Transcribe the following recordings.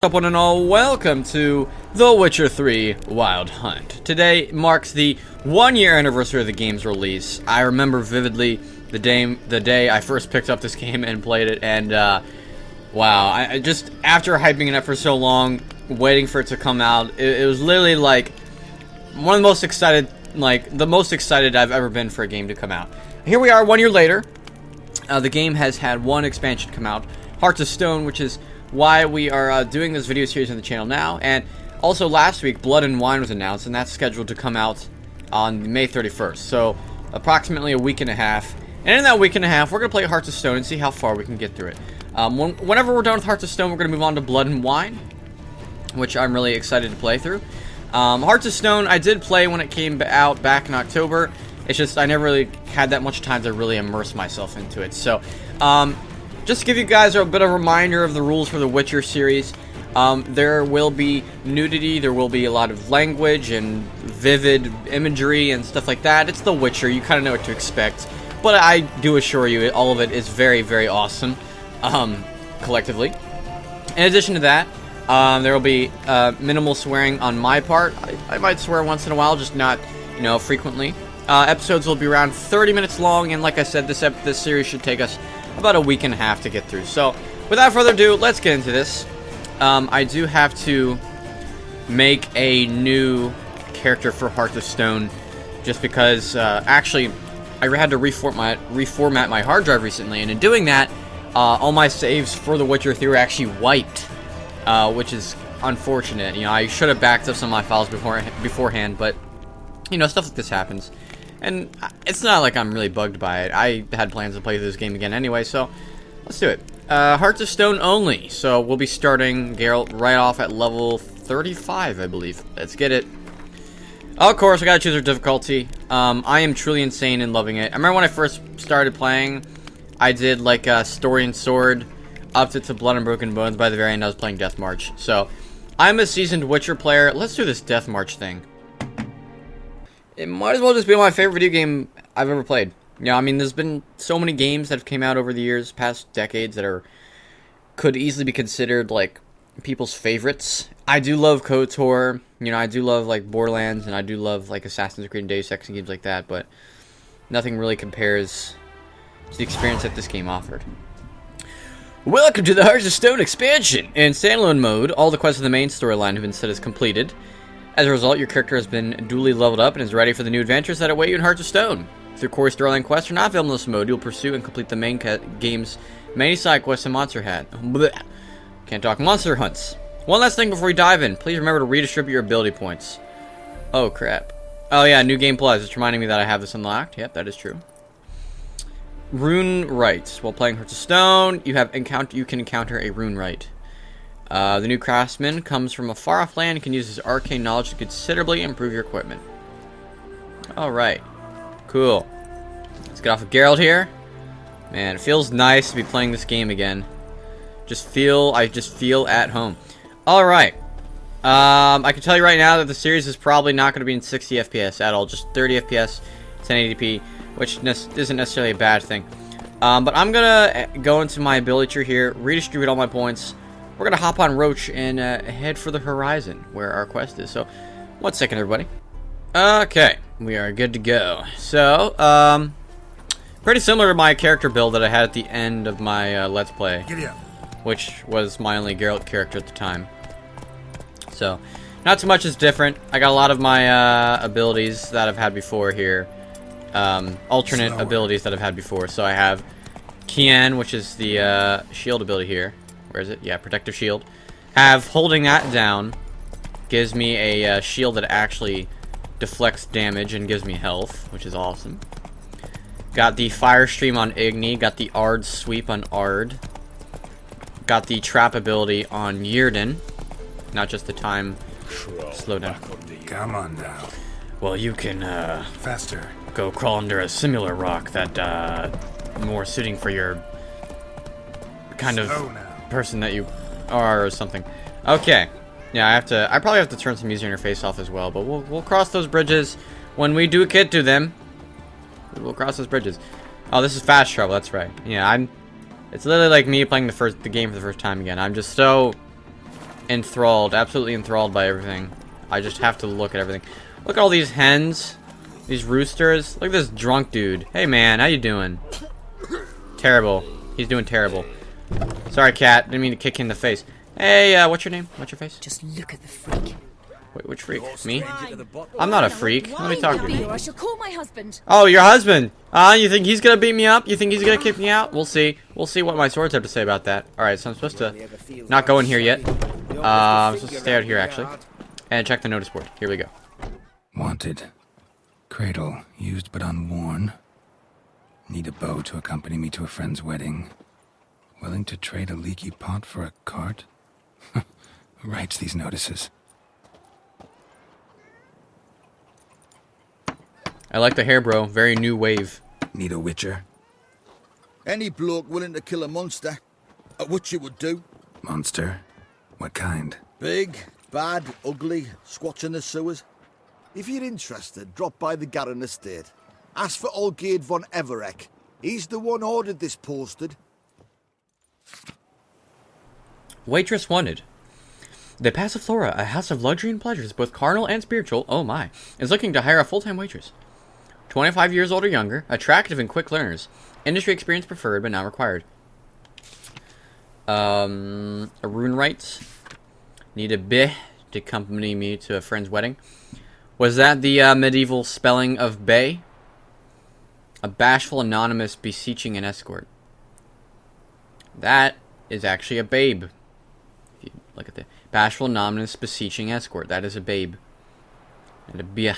What's up, one and all? Welcome to The Witcher 3 Wild Hunt. Today marks the 1-year anniversary of the game's release. I remember vividly the day I first picked up this game and played it, and wow, I just, after hyping it up for so long, waiting for it to come out, it was literally like one of the most excited, the most excited I've ever been for a game to come out. Here we are 1 year later. The game has had one expansion come out, Hearts of Stone, which is why we are doing this video series on the channel now. And also last week, Blood and Wine was announced, and that's scheduled to come out on May 31st. So approximately a week and a half. And in that week and a half, we're going to play Hearts of Stone and see how far we can get through it. Whenever we're done with Hearts of Stone, we're going to move on to Blood and Wine, which I'm really excited to play through. Hearts of Stone, I did play when it came out back in October. It's just I never really had that much time to really immerse myself into it. So, just to give you guys a bit of a reminder of the rules for the Witcher series, there will be nudity, there will be a lot of language and vivid imagery and stuff like that. It's The Witcher, you kind of know what to expect, but I do assure you all of it is very, very awesome, collectively. In addition to that, there will be minimal swearing on my part. I might swear once in a while, just not, frequently. Episodes will be around 30 minutes long, and like I said, this series should take us about a week and a half to get through. So, without further ado, let's get into this. I do have to make a new character for Hearts of Stone, just because, actually, I had to reformat my hard drive recently, and in doing that, all my saves for The Witcher 3 were actually wiped, which is unfortunate. I should have backed up some of my files beforehand, but, stuff like this happens. And it's not like I'm really bugged by it. I had plans to play this game again anyway, so let's do it. Hearts of Stone only. So we'll be starting Geralt right off at level 35, I believe. Let's get it. Of course, I gotta choose our difficulty. I am truly insane and loving it. I remember when I first started playing, I did like Story and Sword, upped it to Blood and Broken Bones. By the very end, I was playing Death March. So I'm a seasoned Witcher player. Let's do this Death March thing. It might as well just be my favorite video game I've ever played. There's been so many games that have came out over the years, past decades, that could easily be considered, people's favorites. I do love KOTOR, I do love, Borderlands, and I do love, Assassin's Creed and Deus Ex and games like that, but nothing really compares to the experience that this game offered. Welcome to the Hearts of Stone expansion! In standalone mode, all the quests in the main storyline have been set as completed. As a result, your character has been duly leveled up and is ready for the new adventures that await you in Hearts of Stone. Through core storyline quests are not available in this mode, you'll pursue and complete the main game's many side quests and monster Can't talk monster hunts. One last thing before we dive in, please remember to redistribute your ability points. Oh crap. Oh yeah, New Game Plus, it's reminding me that I have this unlocked. Yep, that is true. Rune rights. While playing Hearts of Stone, you can encounter a rune right. The new craftsman comes from a far-off land and can use his arcane knowledge to considerably improve your equipment. Alright. Cool. Let's get off of Geralt here. Man, it feels nice to be playing this game again. I just feel at home. Alright. I can tell you right now that the series is probably not going to be in 60 FPS at all. Just 30 FPS, 1080p, which isn't necessarily a bad thing. But I'm going to go into my ability tree here, redistribute all my points. We're going to hop on Roach and head for the horizon, where our quest is. So, 1 second, everybody. Okay, we are good to go. So, pretty similar to my character build that I had at the end of my Let's Play, which was my only Geralt character at the time. So, not too much is different. I got a lot of my abilities that I've had before here. Alternate abilities that I've had before. So, I have Kian, which is the shield ability here. Where is it? Yeah, protective shield. Holding that down gives me a shield that actually deflects damage and gives me health, which is awesome. Got the fire stream on Igni. Got the Ard sweep on Ard. Got the trap ability on Yrden. Not just the time slowdown. Come on now. Well, you can faster. Go crawl under a similar rock that more suiting for your kind of person that you are or something. Okay. Yeah, I probably have to turn some user interface off as well, but we'll cross those bridges when we do get to them. We'll cross those bridges. Oh, this is fast travel, that's right. Yeah, It's literally like me playing the game for the first time again. I'm just so enthralled, absolutely enthralled by everything. I just have to look at everything. Look at all these hens, these roosters. Look at this drunk dude. Hey man, how you doing? Terrible. He's doing terrible. Sorry, cat. Didn't mean to kick you in the face. Hey, what's your name? What's your face? Just look at the freak. Wait, which freak? Me? I'm not a freak. Let me talk to you. I shall call my husband. Oh, your husband. You think he's gonna beat me up? You think he's gonna kick me out? We'll see. We'll see what my swords have to say about that. Alright, so I'm supposed to not go in here yet. I'm supposed to stay out here, actually. And check the notice board. Here we go. Wanted. Cradle, used but unworn. Need a bow to accompany me to a friend's wedding. Willing to trade a leaky pot for a cart? Who writes these notices? I like the hair, bro. Very new wave. Need a witcher? Any bloke willing to kill a monster. A witcher would do. Monster? What kind? Big, bad, ugly, squats in the sewers. If you're interested, drop by the Garren estate. Ask for Olgeird Von Everec. He's the one ordered this posted. Waitress wanted. The Passiflora, a house of luxury and pleasures, both carnal and spiritual, oh my, is looking to hire a full-time waitress. 25 years old or younger, attractive and quick learners. Industry experience preferred, but not required. A rune rights. Need a beh to accompany me to a friend's wedding. Was that the medieval spelling of bay? A bashful anonymous beseeching an escort. That is actually a babe. If you look at the bashful anonymous beseeching escort, that is a babe. And a beh.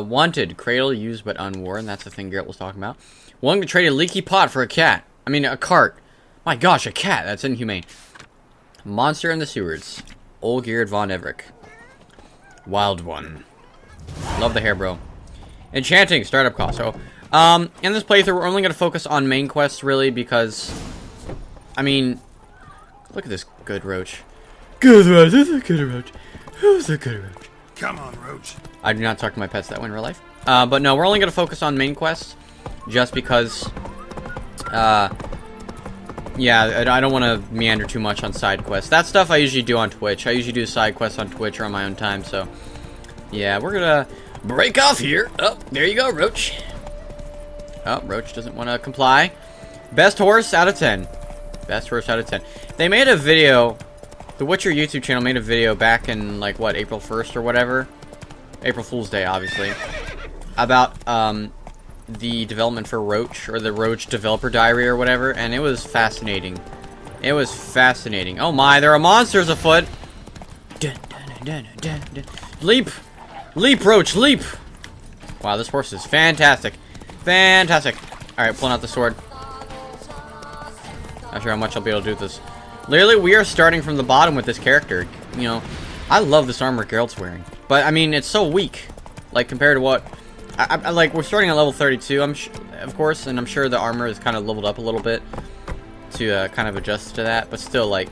Wanted. Cradle used but unworn. That's the thing Geralt was talking about. Willing to trade a leaky pot for a cat. I mean, a cart. My gosh, a cat. That's inhumane. Monster in the sewers. Olgeird Von Everec. Wild one. Love the hair, bro. Enchanting. Startup cost. So, in this playthrough, we're only going to focus on main quests, really, because, I mean, look at this good roach. Good roach. This is a good roach. Who's a good roach? Come on, Roach. I do not talk to my pets that way in real life. But no, we're only going to focus on main quests. Just because, yeah, I don't want to meander too much on side quests. That stuff I usually do on Twitch. I usually do side quests on Twitch or on my own time. So, yeah, we're going to break off here. Oh, there you go, Roach. Oh, Roach doesn't want to comply. Best horse out of 10. Best horse out of 10. They made a video... The Witcher YouTube channel made a video back in, like, what, April 1st or whatever? April Fool's Day, obviously. About, the development for Roach, or the Roach Developer Diary or whatever, and it was fascinating. It was fascinating. Oh my, there are monsters afoot! Dun, dun, dun, dun, dun. Leap! Leap, Roach, leap! Wow, this horse is fantastic. Fantastic. Alright, pulling out the sword. Not sure how much I'll be able to do with this. Literally, we are starting from the bottom with this character. You know, I love this armor Geralt's wearing. But, I mean, it's so weak. Like, compared to what... I like, we're starting at level 32, of course, and I'm sure the armor is kind of leveled up a little bit to kind of adjust to that. But still, like,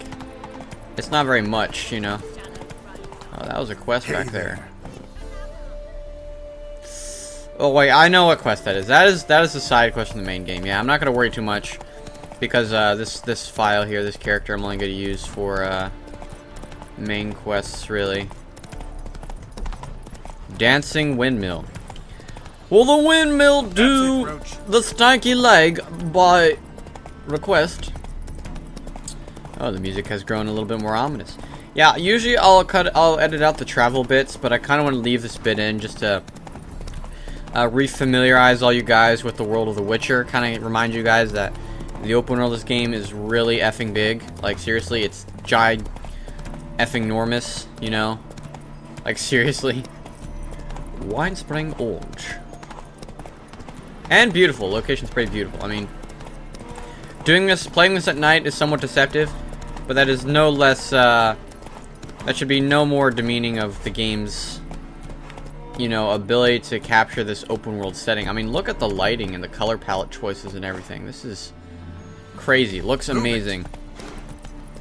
it's not very much, you know. Oh, that was a quest back there. Oh, wait, I know what quest that is. That is a side quest in the main game. Yeah, I'm not going to worry too much. Because this file here, this character, I'm only going to use for main quests, really. Dancing windmill. Will the windmill do the stanky leg by request? Oh, the music has grown a little bit more ominous. Yeah, usually I'll edit out the travel bits, but I kind of want to leave this bit in just to re-familiarize all you guys with the world of The Witcher. Kind of remind you guys that the open world of this game is really effing big. Like, seriously, it's effing enormous, you know? Like, seriously. Wine Spring Olge. And beautiful. Location's pretty beautiful. I mean, playing this at night is somewhat deceptive, but that is no less, that should be no more demeaning of the game's, you know, ability to capture this open world setting. I mean, look at the lighting and the color palette choices and everything. This is crazy. Looks amazing.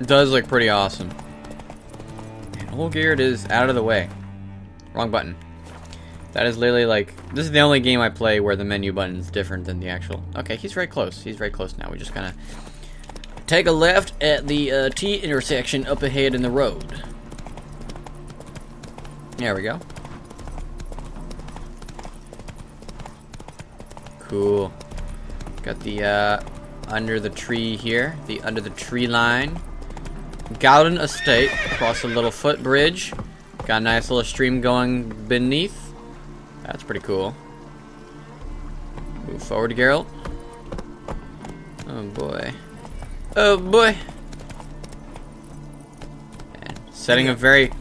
It does look pretty awesome. And Olgeird is out of the way. Wrong button. That is literally like... This is the only game I play where the menu button is different than the actual... Okay, he's very close. He's very close now. We just gotta take a left at the T intersection up ahead in the road. There we go. Cool. Got the under the tree here, the under the tree line. Gowden Estate across a little footbridge. Got a nice little stream going beneath. That's pretty cool. Move forward, Geralt. Oh boy. Oh boy. And setting a very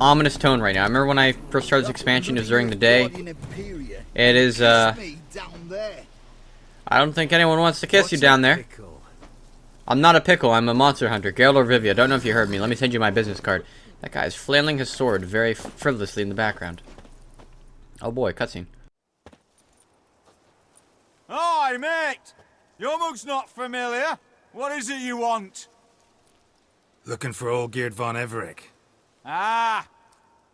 ominous tone right now. I remember when I first started this expansion, it was during the day. It is, I don't think anyone wants to kiss you down there. I'm not a pickle, I'm a monster hunter. Geralt of Rivia. Don't know if you heard me. Let me send you my business card. That guy is flailing his sword very frivolously in the background. Oh boy, cutscene. Hi, mate! Your mug's not familiar. What is it you want? Looking for Olgeird Von Everec. Ah,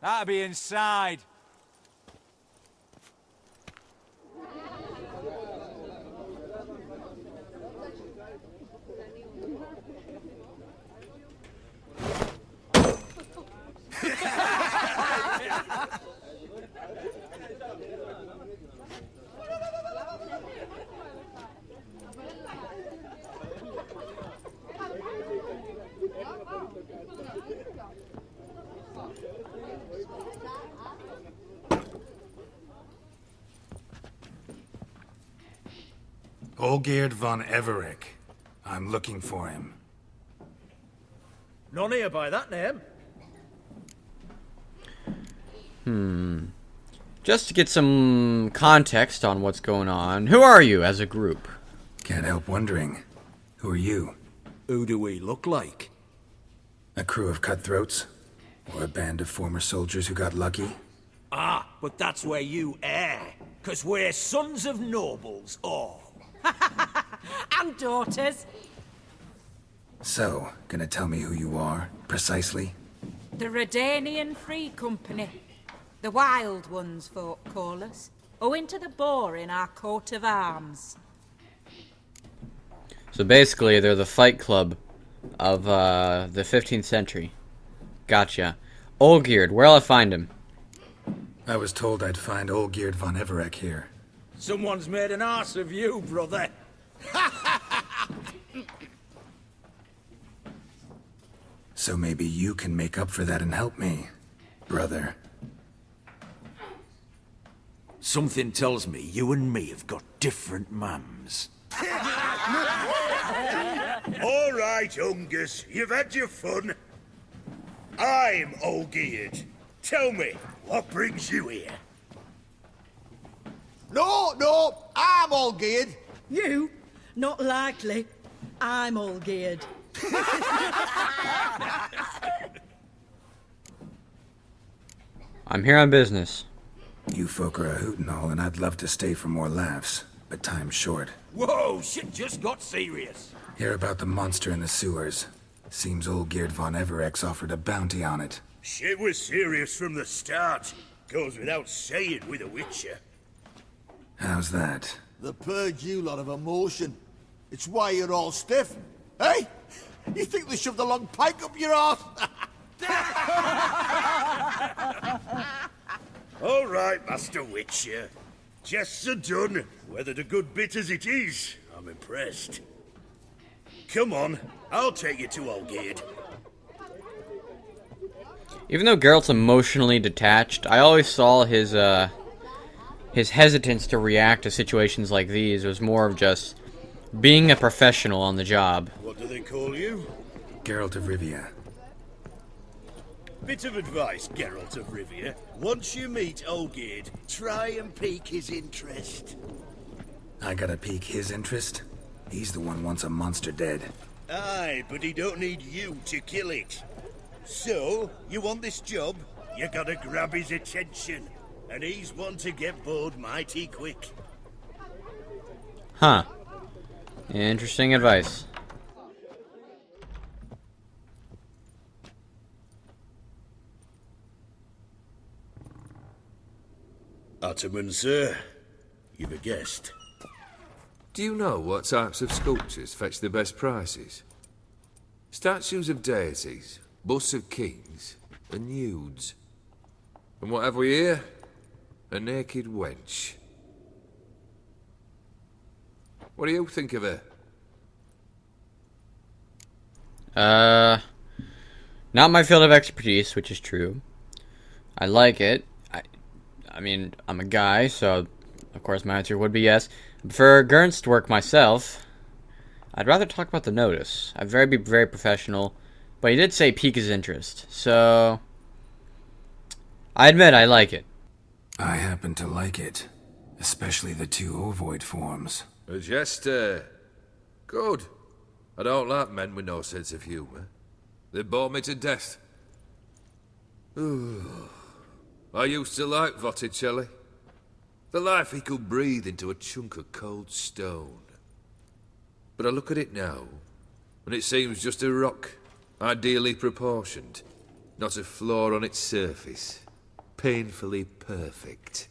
that'll be inside. Olgeird Von Everec. I'm looking for him. None here by that name. Just to get some context on what's going on, who are you as a group? Can't help wondering. Who are you? Who do we look like? A crew of cutthroats? Or a band of former soldiers who got lucky? Ah, but that's where you err. 'Cause we're sons of nobles, all. And daughters. So, gonna tell me who you are, precisely? The Redanian Free Company. The Wild Ones, folk call us. Owing to the boar in our coat of arms. So basically, they're the fight club of the 15th century. Gotcha. Olgeird, where'll I find him? I was told I'd find Olgeird Von Everec here. Someone's made an arse of you, brother. So maybe you can make up for that and help me, brother. Something tells me you and me have got different mums. All right, Ungus, you've had your fun. I'm Olgeird. Tell me, what brings you here? No, I'm Olgeird. You? Not likely. I'm Olgeird. I'm here on business. You folk are a hoot and all, and I'd love to stay for more laughs, but time's short. Whoa, shit just got serious. Hear about the monster in the sewers. Seems Olgeird Von Everec's offered a bounty on it. Shit was serious from the start. Goes without saying with a Witcher. How's that? The purge you lot of emotion. It's why you're all stiff. Hey? You think they shoved a long pike up your arse? All right, Master Witcher. Jests are done. Whether the good bit as it is, I'm impressed. Come on, I'll take you to Olgeird. Even though Geralt's emotionally detached, I always saw his hesitance to react to situations like these was more of just being a professional on the job. What do they call you? Geralt of Rivia. Bit of advice, Geralt of Rivia. Once you meet Olgeird, try and pique his interest. I gotta pique his interest? He's the one wants a monster dead. Aye, but he don't need you to kill it. So, you want this job? You gotta grab his attention. And he's one to get bored mighty quick. Huh. Interesting advice. Ottoman, sir. You've a guest. Do you know what types of sculptures fetch the best prices? Statues of deities, busts of kings, and nudes. And what have we here? A naked wench. What do you think of her? Not my field of expertise, which is true. I like it. I mean, I'm a guy, so of course my answer would be yes. For Gernst's work myself, I'd rather talk about the notice. I'd be very professional, but he did say pique his interest, so I admit I like it. I happen to like it, especially the 2 ovoid forms. A jester. Good. I don't like men with no sense of humour. They bore me to death. Ooh. I used to like Botticelli. The life he could breathe into a chunk of cold stone. But I look at it now, and it seems just a rock, ideally proportioned. Not a flaw on its surface. Painfully perfect.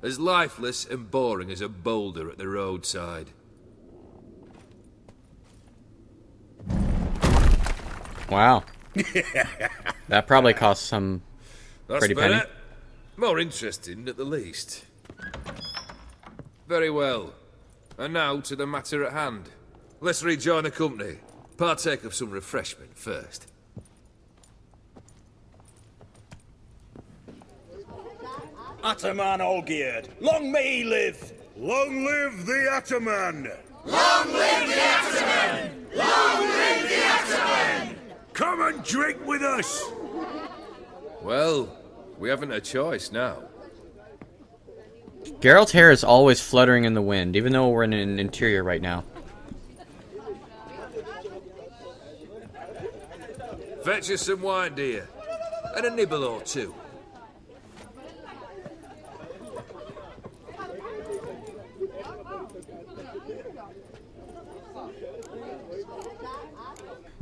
As lifeless and boring as a boulder at the roadside. Wow. That probably cost some That's pretty better. penny. More interesting at the least. Very well. And now to the matter at hand. Let's rejoin the company. Partake of some refreshment first. Ataman Olgeird, long may he live! Long live the Ataman! Long live the Ataman! Long live the Ataman! Come and drink with us! Well, we haven't a choice now. Geralt's hair is always fluttering in the wind, even though we're in an interior right now. Fetch us some wine, dear. And a nibble or two.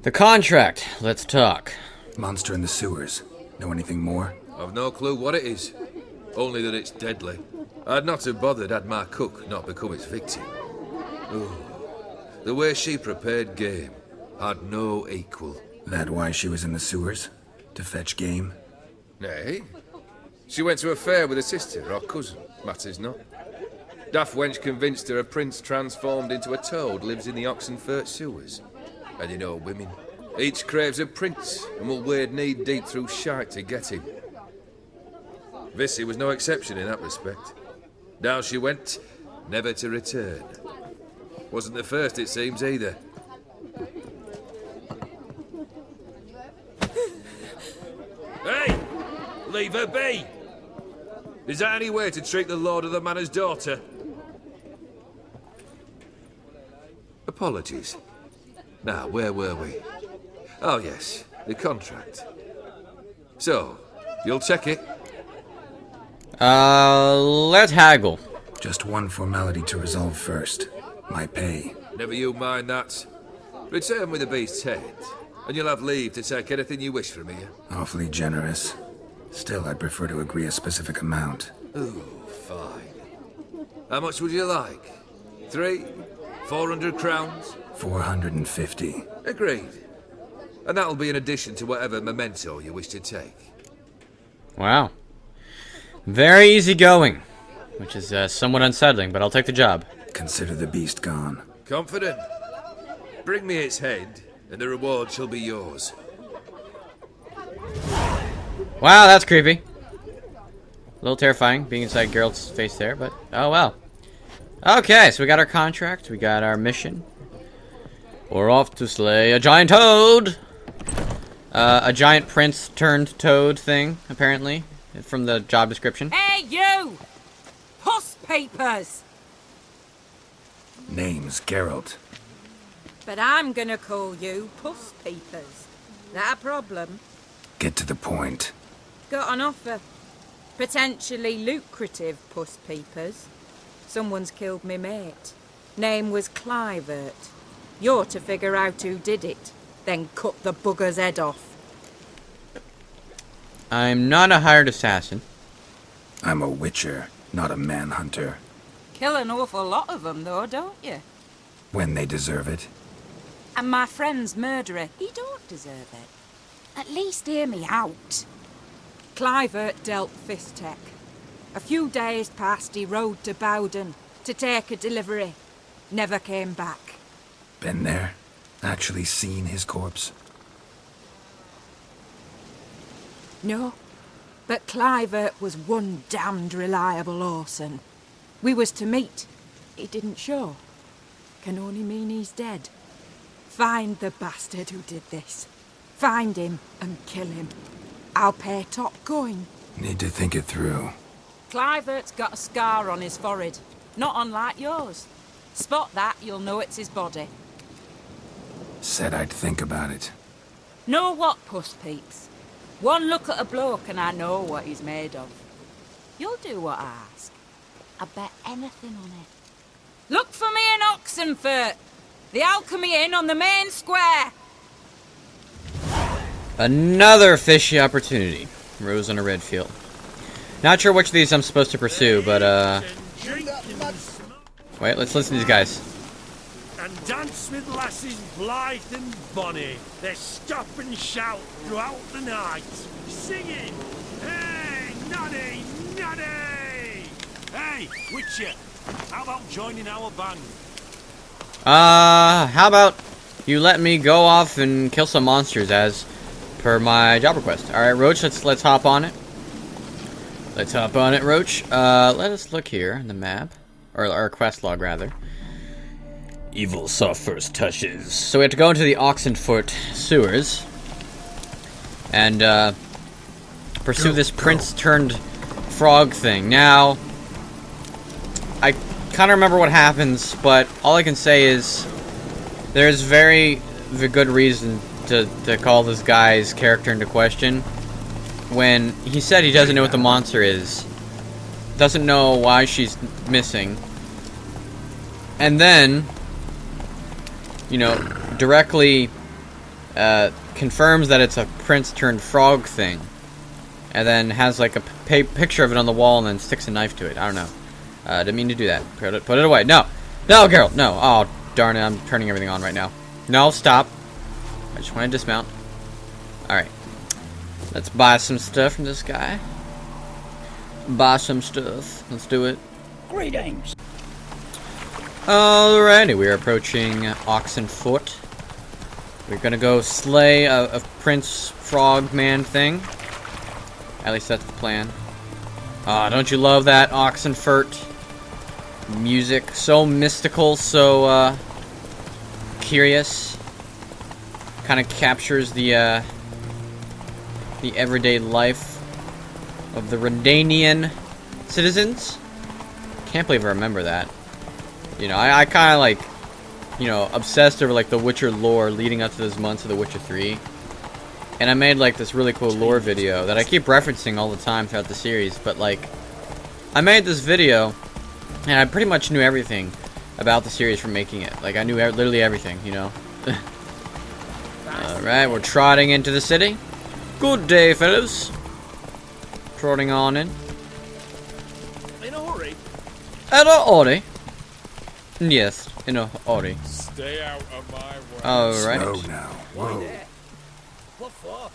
The contract. Let's talk. Monster in the sewers. Know anything more? I've no clue what it is. Only that it's deadly. I'd not have bothered had my cook not become its victim. Ooh. The way she prepared game had no equal. That why she was in the sewers? To fetch game? Nay. She went to a fair with a sister or cousin. Matters not. Daft wench convinced her a prince transformed into a toad lives in the Oxenfurt sewers. And you know women. Each craves a prince and will wade knee-deep through shite to get him. Vissy was no exception in that respect. Down she went, never to return. Wasn't the first, it seems, either. Hey! Leave her be! Is that any way to treat the lord of the manor's daughter? Apologies. Now, where were we? Oh, yes, the contract. So, you'll check it? Let's haggle. Just one formality to resolve first. My pay. Never you mind that. Return with the beast's head, and you'll have leave to take anything you wish from here. Awfully generous. Still, I'd prefer to agree a specific amount. Ooh, fine. How much would you like? 400 crowns? 450. Agreed. And that'll be in addition to whatever memento you wish to take. Wow. Very easygoing, which is somewhat unsettling, but I'll take the job. Consider the beast gone. Confident? Bring me its head, and the reward shall be yours. Wow, that's creepy. A little terrifying, being inside Geralt's face there, but oh well. Okay, so we got our contract, we got our mission. We're off to slay a giant toad! A giant prince turned toad thing, apparently, from the job description. Hey, you! Puss papers! Name's Geralt. But I'm gonna call you Puss Papers. That a problem? Get to the point. Got an offer. Potentially lucrative Puss Papers. Someone's killed me mate. Name was Clivert. You're to figure out who did it, then cut the bugger's head off. I'm not a hired assassin. I'm a witcher, not a manhunter. Kill an awful lot of them, though, don't you? When they deserve it. And my friend's murderer, he don't deserve it. At least hear me out. Clivert dealt Fistech. A few days past, he rode to Bowden to take a delivery. Never came back. Been there? Actually seen his corpse? No, but Clivert was one damned reliable Orson. We was to meet. He didn't show. Can only mean he's dead. Find the bastard who did this. Find him and kill him. I'll pay top coin. Need to think it through. Clivert's got a scar on his forehead, not unlike yours. Spot that, you'll know it's his body. Said I'd think about it. Know what, puss peeps? One look at a bloke and I know what he's made of. You'll do what I ask. I bet anything on it. Look for me in Oxenfurt! The Alchemy Inn on the main square! Another fishy opportunity. Rose on a red field. Not sure which of these I'm supposed to pursue, but wait, let's listen to these guys. And dance with lasses blithe and bonny. They stop and shout throughout the night, singing, "Hey, noddy, noddy!" Hey, Witcher, how about joining our band? How about you let me go off and kill some monsters as per my job request? All right, Roach, let's hop on it. Let's hop on it, Roach. Let us look here on the map, or our quest log rather. Evil saw first touches. So we have to go into the Oxenfurt sewers and pursue this prince-turned-frog thing. Now, I kind of remember what happens, but all I can say is there's very good reason to call this guy's character into question. When he said he doesn't know what the monster is, doesn't know why she's missing, and then, you know, directly confirms that it's a prince-turned-frog thing, and then has like a picture of it on the wall and then sticks a knife to it. I don't know. Didn't mean to do that. Put it away. No! No, Geralt! No! Oh, darn it, I'm turning everything on right now. No, stop. I just want to dismount. Alright. Let's buy some stuff from this guy. Buy some stuff. Let's do it. Greetings. Alrighty, we are approaching Oxenfurt. We're gonna go slay a Prince Frogman thing. At least that's the plan. Don't you love that Oxenfurt music? So mystical, so curious. Kind of captures the everyday life of the Redanian citizens. Can't believe I remember that. You know, I kind of like, you know, obsessed over like the Witcher lore leading up to those months of the Witcher 3. And I made like this really cool lore video that I keep referencing all the time throughout the series. But like, I made this video and I pretty much knew everything about the series from making it. Like I knew literally everything, you know. Alright, we're trotting into the city. Good day, fellows. Trotting on in. In a hurry? In a hurry. Yes, in a hurry. Stay out of my way. Alright. Slow now. Whoa. What for?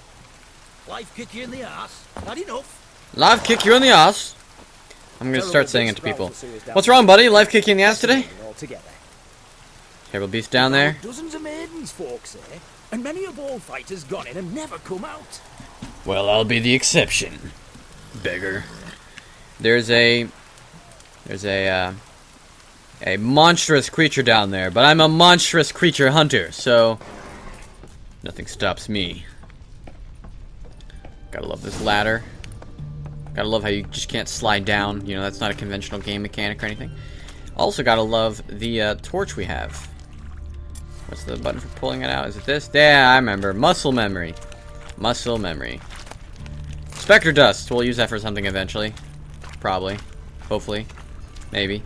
Life kick you in the ass? Not enough. Life kick you in the ass. I'm gonna start saying it to people. What's wrong, buddy? Life kick you in the ass today? Terrible beast down there. Dozens of maidens, folks say, and many a ball fighter's gone in and never come out. Well, I'll be the exception, beggar. There's a monstrous creature down there, but I'm a monstrous creature hunter, so nothing stops me. Gotta love this ladder. Gotta love how you just can't slide down. You know, that's not a conventional game mechanic or anything. Also gotta love the torch we have. What's the button for pulling it out? Is it this? Yeah, I remember. Muscle memory. Muscle memory. Spectre dust. We'll use that for something eventually. Probably. Hopefully. Maybe.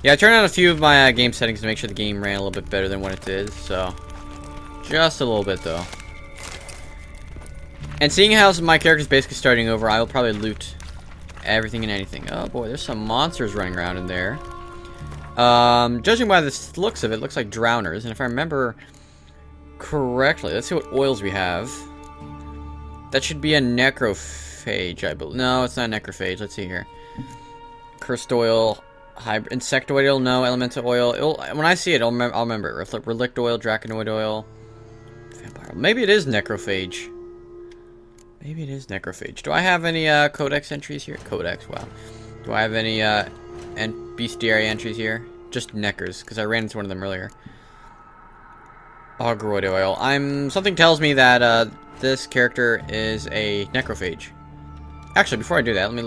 Yeah, I turned on a few of my game settings to make sure the game ran a little bit better than what it is, so just a little bit though. And seeing how my character's basically starting over, I will probably loot everything and anything. Oh boy, there's some monsters running around in there. Judging by the looks of it, looks like drowners. And if I remember correctly, let's see what oils we have. That should be a necrophage, I believe. No, it's not a necrophage. Let's see here. Cursed oil, insect oil, no. Elemental oil. When I see it, I'll remember it. Relict oil, draconiid oil, vampire. Maybe it is necrophage. Maybe it is necrophage. Do I have any codex entries here? Codex, wow. Do I have any and bestiary entries here? Just neckers, because I ran into one of them earlier. Olgeird oil. Something tells me that this character is a necrophage. Actually, before I do that, let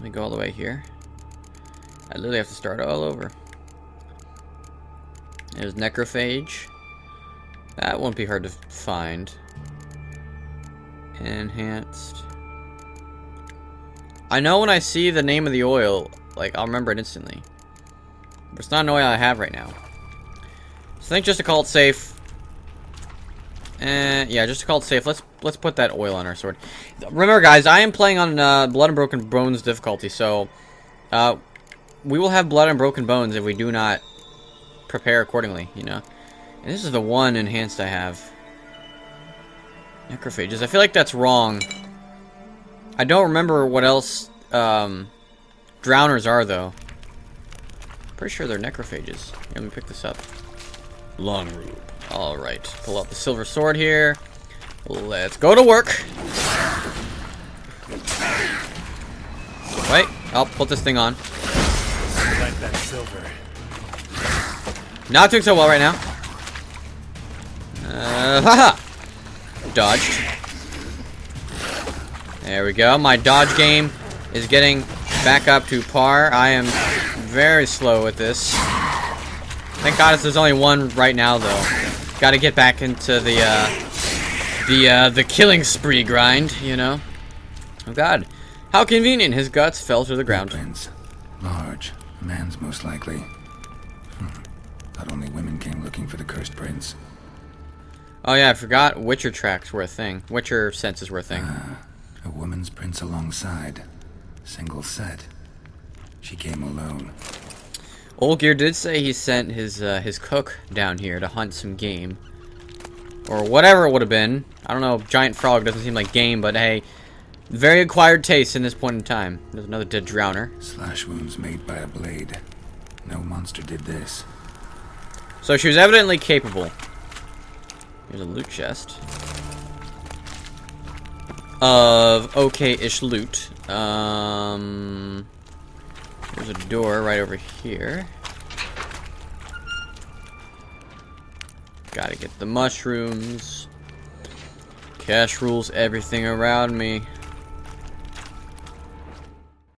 me go all the way here. I literally have to start all over. There's necrophage. That won't be hard to find. Enhanced. I know when I see the name of the oil, like, I'll remember it instantly. But it's not an oil I have right now. So I think just to call it safe. Yeah, just to call it safe, let's put that oil on our sword. Remember, guys, I am playing on Blood and Broken Bones difficulty, so we will have blood and broken bones if we do not prepare accordingly, you know. And this is the one enhanced I have. Necrophages. I feel like that's wrong. I don't remember what else drowners are, though. Pretty sure they're necrophages. Here, let me pick this up. Long rope. Alright. Pull out the silver sword here. Let's go to work. Wait. I'll put this thing on. That silver. Not doing so well right now. Haha! Dodged. There we go. My dodge game is getting back up to par. I am very slow with this. Thank God there's only one right now, though. Got to get back into the killing spree grind, you know. Oh God, how convenient! His guts fell to the ground. Footprints. Large. A man's most likely. Thought only women came looking for the cursed prince. Oh yeah, I forgot Witcher tracks were a thing. Witcher senses were a thing. A woman's prince alongside. Single set. She came alone. Olgeird did say he sent his cook down here to hunt some game. Or whatever it would have been. I don't know, giant frog doesn't seem like game, but hey, very acquired taste in this point in time. There's another dead drowner. Slash wounds made by a blade. No monster did this. So she was evidently capable. Here's a loot chest. Of okay-ish loot. There's a door right over here. Gotta get the mushrooms. Cash rules everything around me.